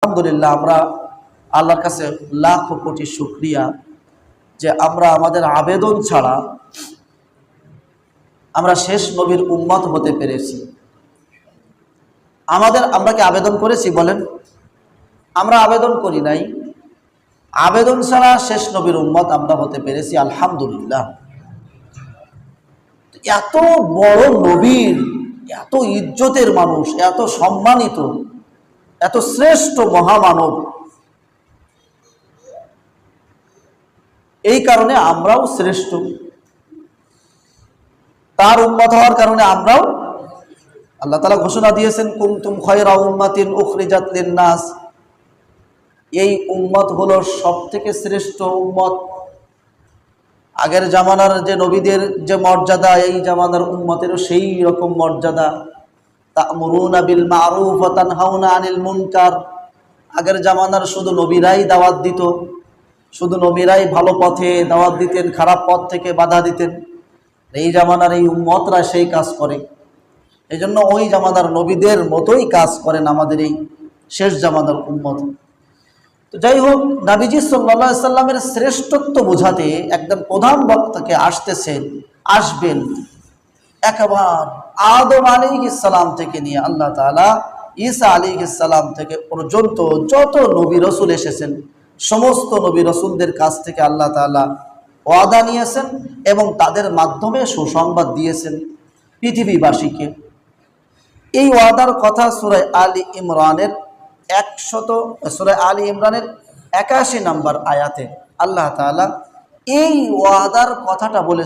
আলহামদুলিল্লাহ, আমরা আল্লাহর কাছে লাখ কোটি শুকরিয়া যে আমরা আমাদের আবেদন ছাড়া আমরা শেষ নবীর উম্মত হতে পেরেছি। আমরা কি আবেদন করেছি বলেন? আমরা আবেদন করি নাই। আবেদন ছাড়া শেষ নবীর উম্মত আমরা হতে পেরেছি, আলহামদুলিল্লাহ। এত বড় নবীর, এত ইজ্জতের মানুষ, এত সম্মানিত, এত শ্রেষ্ঠ মহামানব, এই কারণে আমরাও শ্রেষ্ঠ। তার উম্মত হওয়ার কারণে আমরাও, আল্লাহ তাআলা ঘোষণা দিয়েছেন, কুনতুম খায়রা উম্মাতিন উখরিজাত লিন-নাস, এই উম্মত হলো সবথেকে শ্রেষ্ঠ উম্মত। আগের জামানার যে নবীদের যে মর্যাদা, এই জামানার উম্মতেরও সেই রকম মর্যাদা। তা'মুরুনা বিল মা'রুফ ওয়া তানহাউনা আনিল মুনকার। আগের জামানার শুধু নবীরাই দাওয়াত দিত, শুধু নবীরাই ভালো পথে দাওয়াত দিতেন, খারাপ পথ থেকে বাধা দিতেন। এই জামানার এই উম্মতরা সেই কাজ করে। এই জন্য ওই জামানার নবীদের মতোই কাজ করেন আমাদের এই শেষ জামানার উম্মত। তো যাই হোক, নবীজি সাল্লাল্লাহু আলাইহি সাল্লামের শ্রেষ্ঠত্ব বোঝাতে একদম প্রধান বক্তাকে আসবেন একেবারে আদম আলাইহিস সালাম থেকে নিয়ে আল্লাহ তাআলা ঈসা আলাইহিস সালাম থেকে পর্যন্ত যত নবী রাসূল এসেছেন, সমস্ত নবী রাসূলদের কাছ থেকে আল্লাহ তাআলা ওয়াদা নিয়েছেন এবং তাদের মাধ্যমে সুসংবাদ দিয়েছেন পৃথিবীবাসীকে। এই ওয়াদার কথা সূরা আলী ইমরানের 81 নম্বর আয়াতে আল্লাহ তাআলা এই ওয়াদার কথাটা বলেছেন।